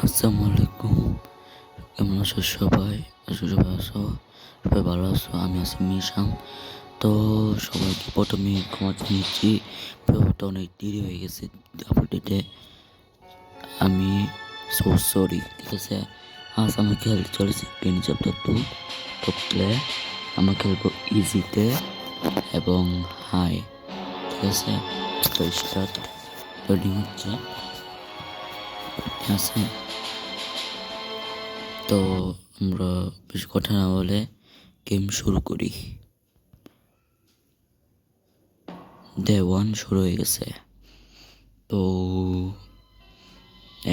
আসসালামু আলাইকুম। কেমন আছো সবাই? সবাই ভালো আছো? আমি আছি মিশাম। তো সবাইকে প্রথমে ক্ষমা চাইছি, ভিডিওটা অনেক দেরি হয়ে গেছে আপডেটে। আমি সরি, ঠিক আছে। আজ আমি খেলতে চলেছি গ্রেনি চ্যাপ্টার 2 তো প্লে। আমরা খেলবো ইজিতে এবং হাই, ঠিক আছে। তো স্টার্ট লোডিং হচ্ছে, ঠিক আছে। তো আমরা বেশি কথা না বলে গেম শুরু করি। ডে 1 শুরু হয়ে গেছে। তো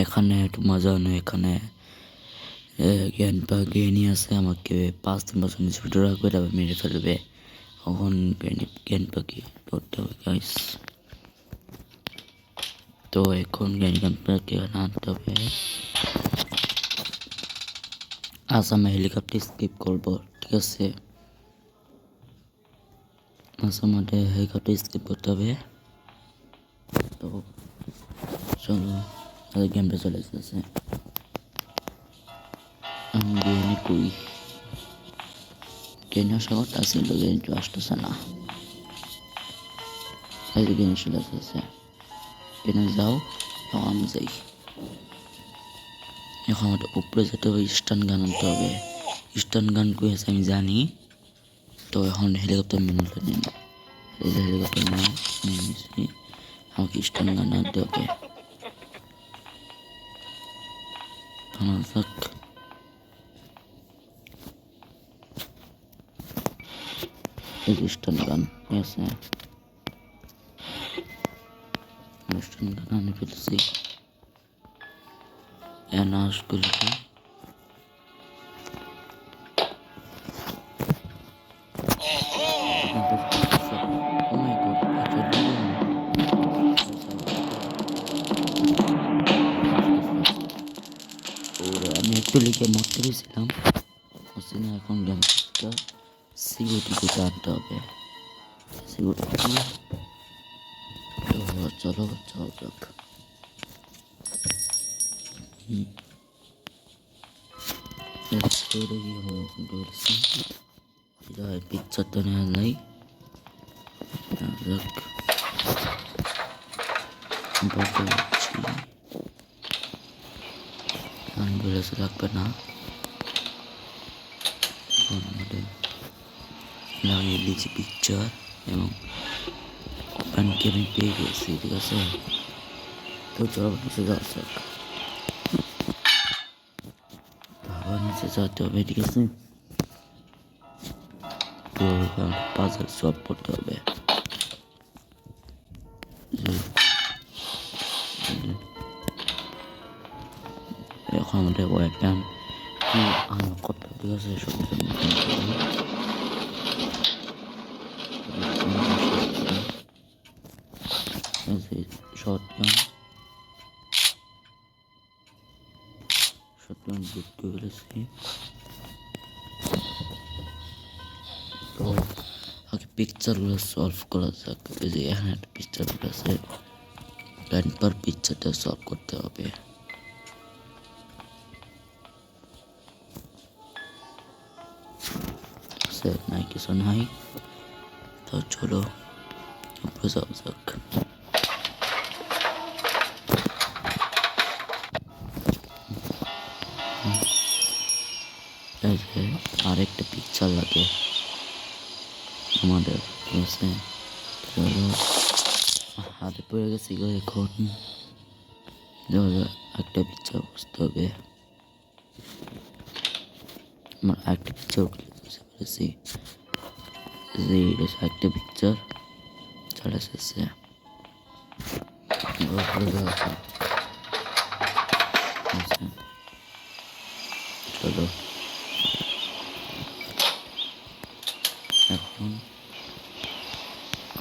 এখানে একটু মজা নয়, এখানে জ্ঞান পা জ্ঞানী আছে, আমাকে 5-3 বছর নিচে ভিডিও রাখবে, তারপর মেরে ফেলবে। তখন জ্ঞান পাখি ধরতে হবে গাইস। তো এখন জ্ঞান পাখি আনতে হবে। আজ আমি হেলিকপ্টার স্কিপ করবো, ঠিক আছে। আজ আমাদের হেলিকপ্টার স্কিপ করতে হবে। তো চলো গেমটা চলে এসেছে। আমি গেমে কই গেমে আসা কথা ছিল, গেম তো আসতেছে না। এই গেম চলে এসেছে, গেমে যাও। আমি যাই। এখন আমাদের উপরে যেতে হবে, স্টান গান আনতে হবে। স্টান গান কই আছে আমি জানি। তো এখন হেলিকপ্টার মেনুতে নিন, হেলিকপ্টার নিয়ে নিয়েছি। আমাকে স্টান গান আনতে হবে। যাক, এই স্টান গান, ঠিক আছে। স্টান গান আনে ফেলছি। অ্যানাউন্স করে দিই। Oh my god, একটা ড্রাগন। ওরে আমি একটু লিখে মরতে পেরেছিলাম। হচ্ছে না, এখন গেমটা সিকিউরিটিতে আনতে হবে। সিকিউরিটি তো চলো চলো যাক। এরপরে কি করেছি, পিকচারটা নেওয়া যায়। যাক, বলতে পারছি অ্যাম্বুলেন্স লাগবে না। এখন আমাদের লাগিয়ে দিয়েছি পিকচার এবং ওপেনকে আমি পেয়ে গেছি, ঠিক আছে। তো চলো নিচে যাওয়া যাক। আবার নিচে যেতে হবে, ঠিক আছে। তো পাজল সলভ করতে হবে। এখন আমাদের ওয়েপন আনলক করতে হবে, ঠিক আছে। সব শর্টগান বুক করে ফেলেছি। তো আগে পিকচারগুলো সলভ করা যাক। এই যে এখানে একটা পিকচার আছে, পর পিকচারটা সলভ করতে হবে। নাই কিছু নাই। তো চলো উপরে যাওয়া যাক। আরেকটা পিকচার লাগে আমাদের, ঠিক আছে। চলো হাতে পড়ে গেছি গো। এখন একটা পিকচার বুঝতে হবে। আমার একটা পিকচার বুঝতে পেরেছি যে একটা পিকচার চলে এসেছে। চলো এখন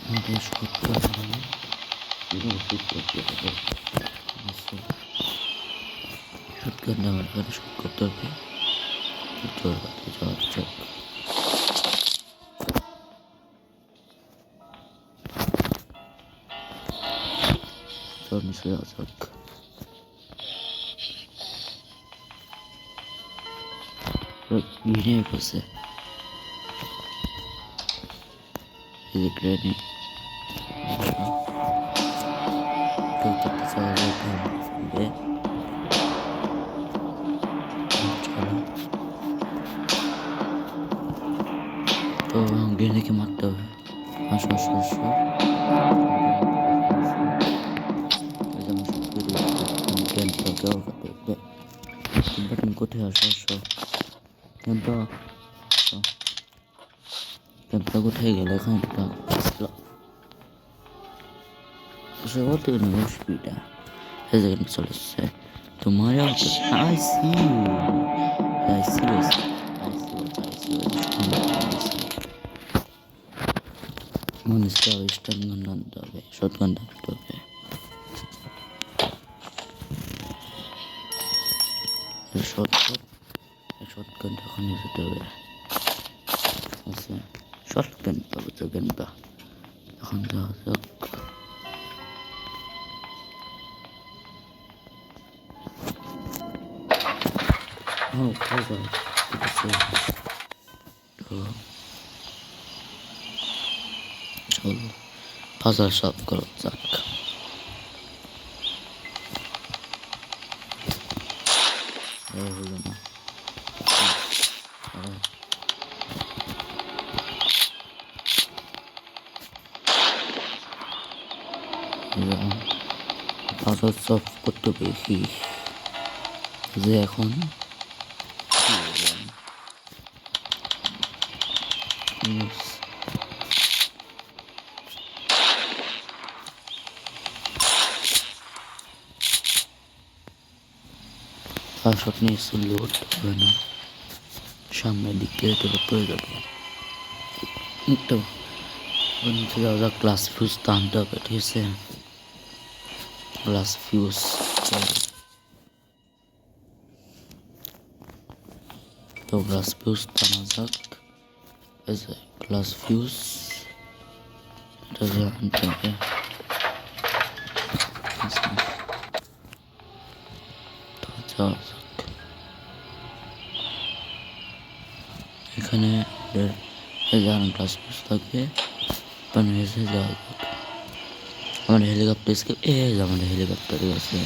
আমাদের শর্টকাট নেওয়ার পরে শুট করতে হবে। যাওয়া যাক। নিচে যাওয়া যাক। গ্রেনেড আছে, এই যে গ্রেনেড তো করতে চাওয়া যায় ফেলবে। চলো তো গ্রেনেডকে মারতে হবে। আসো আসো আসো, তুমি কোথায় আসো আসো, ক্যাম্পা ক্যাম্পটা কোথায় গেলে ক্যাম্পটা সে বলতে গেলে অসুবিধা এই জায়গায় চলে এসছে তোমার আই সি আই সি মানুষকে স্টান গান আনতে হবে, শর্ট গান আনতে হবে। শর্ট গান এখন যেতে হবে, আচ্ছা শর্ট গান পাবো তো গানটা এখন যাওয়া যাক। চলো পাজার সব করা যাক। হলো না পাজার সব করতে পেরেছি যে এখন পাসওয়ার্ড নিয়ে লোড হবে না, সামনের দিকে এটা পড়ে যাবে। তো নিচে যাওয়া যাক, ক্লাস ফিউজ টানতে হবে, ঠিক আছে ক্লাস ফিউজ তো ক্লাস ফিউজ টানা যাক। এই যে ক্লাস ফিউজ এটা যে আনতে হবে। তো যাওয়া যাক, এখানে ক্লাস ফিউজ থাকবে মানে এসে যাওয়া যাক। আমাদের হেলিকপ্টার আমাদের হেলিকপ্টার আছে,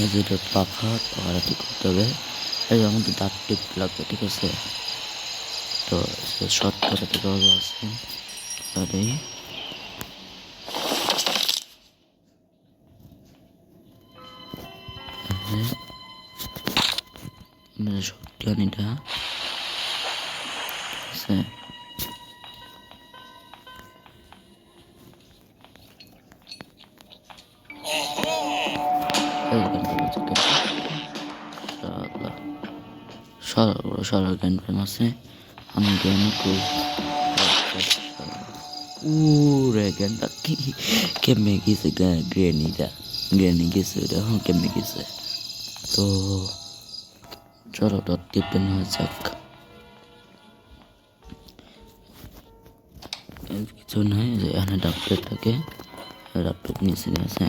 এই যে পাখাটা ঠিক করতে হবে। এই যে আমাদের দাঁত টিপ লাগবে, ঠিক আছে তো শর্টকাটে দেওয়া আছে তাহলে শর্টকানিটা আছে। সারা জ্ঞান প্রেম আছে, আমি জ্ঞান উরে জ্ঞানটা কি কেমনে গেছে গ্রেনি গেছে ওটা, হ্যাঁ কেমনে গেছে। তো চলো ডট টিপে নেওয়া যাক, কিছু নাই যে এখানে ডাক্তার থাকে, ডাক্তার নিচে আছে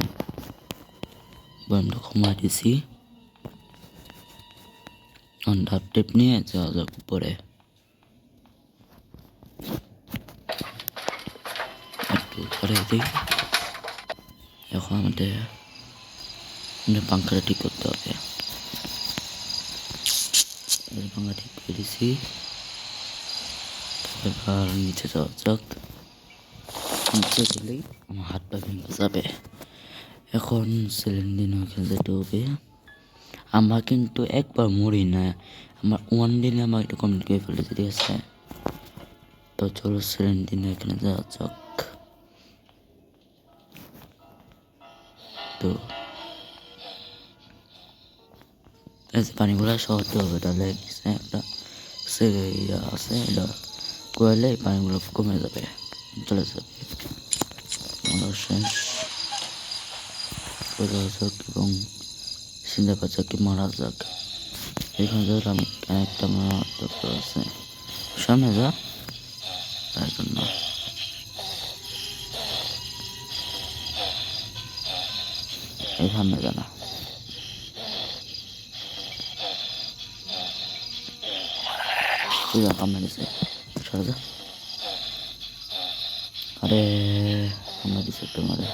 বন্ধ কমাই দিছি। ডাক টেপ নিয়ে যাওয়া যাক উপরে, একটু উপরে দিই। এখন আমাদের পাঙ্খাটা ঠিক করতে হবে, পাঙ্খা ঠিক করে দিছি। এবার নিচে যাওয়া যাক, নিচে গেলেই আমার হাত পা ভেঙে যাবে। এখন সিলিন্ডার ওখানে যেতে হবে। আমরা কিন্তু একবার মরি না, আমার ওয়ান দিনে আমার এটা কমপ্লিট করে ফেলেছে, ঠিক আছে তো চলো সিলিন্ডার এখানে যাওয়া যাক। তো পানিগুলো সহতে হবে, তাহলে একটা আছে এটা করলে পানিগুলো কমে যাবে, চলে যাবে। শেষ করে যাক এবং চিন্তা করা যাক কি মারা যাক। এখানে ধর আমি একটা মারা দরকার আছে, সামনে যা তার জন্য এই সামনে যা না ওই কামড়ে দিছে সরে যা আরে কামড়ে দিছে তোমারে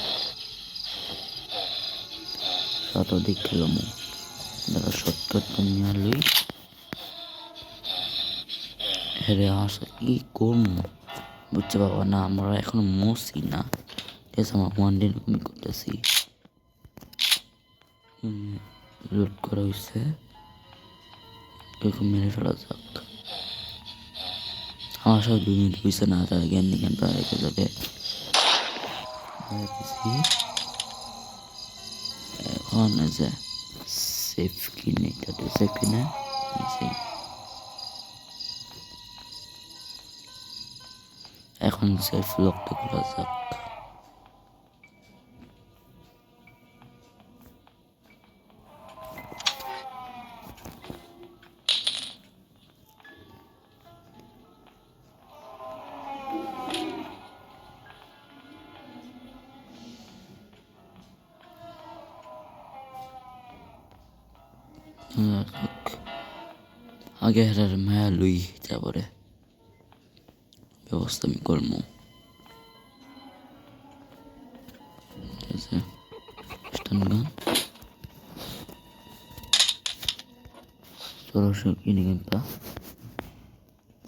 শত দিক খেলাম দাদা শর্টকাট নিয়ে লই হেরে আসা কি করবো বুঝতে পারবো না আমরা এখনো মরছি না ঠিক আছে আমার ওয়ান ডে এরকমই করতেছি লুট করা হয়েছে এরকম মেরে ফেলা যাক আমার সব 2 মিনিট হয়েছে না তার জ্ঞান প্রায় রেখে যাবে এখন যে সেফ কিনে এটাতে সেফ কিনে এখন সেফ লকটা খোলা যাক আগে হেরার মায়া লই তারপরে ব্যবস্থা আমি করবো ঠিক আছে স্টান গান 1600 কিনে কিনতা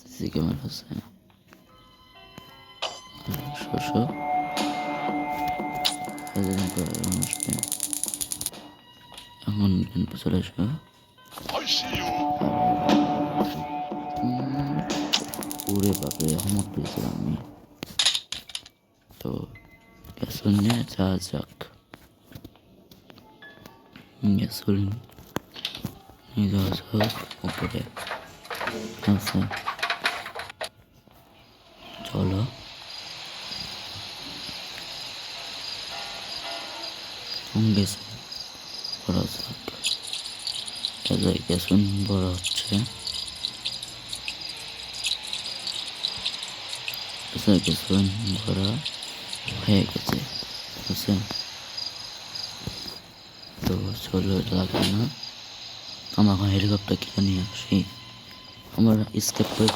সিসি ক্যামেরা আছে 1600 এখন চলে আসবে ওরে বাপরে আমার পেয়েছিলাম আমি তো গ্যাসোলিন নিয়ে যাওয়া যাক গ্যাসোলিন নিয়ে যাওয়া যাক উপরে আচ্ছা চলো গ্যাস ভরা যাক গ্যাসোলিন ভরা হচ্ছে গ্যাসোলিন ভরা হয়ে গেছে বুঝছেন তো চলো লাগবে না আমরা এখন হেলিকপ্টার কিনে নিয়ে আসি আমরা স্কেপ করে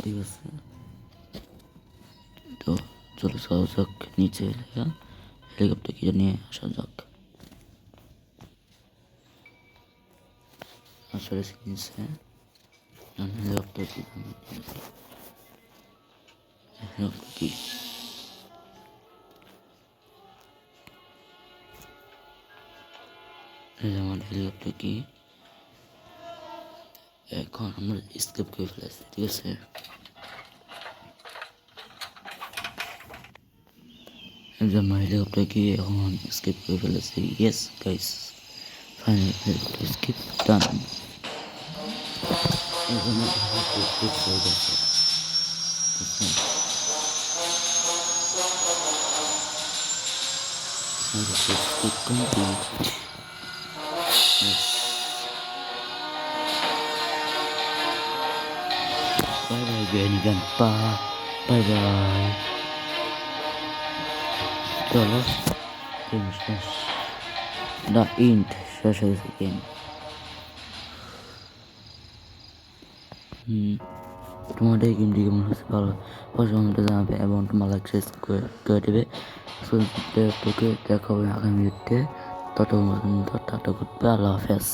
ঠিক আছে তো চলো যাওয়া যাক নিচে হেলিকপ্টার কিনে নিয়ে আসা যাক আসলে নিচে হেলিকপ্টার কি আমার হেলিকপ্টার কি এখন আমরা স্কেপ করে ফেলেছি ঠিক আছে আমার হেলিকপ্টার কি এখন স্কেপ করে ফেলেছি yes guys final helicopter escape done এখন স্কেপ হয়ে গেছে Skip complete. Yes. Bye bye Granny Grandpa. Bye bye. চলো গেম শেষ দ্য ইন্ট শেষ হয়েছে গেম তোমাদের গেমটি কেমন হচ্ছে ভালো অবশ্যই জানাবে এবং তোমার লাইক শেয়ার করে দেবে তোকে দেখা হবে আগামী ভিডিওতে ততক্ষণ পর্যন্ত টাটা করবে আল্লাহ হাফেজ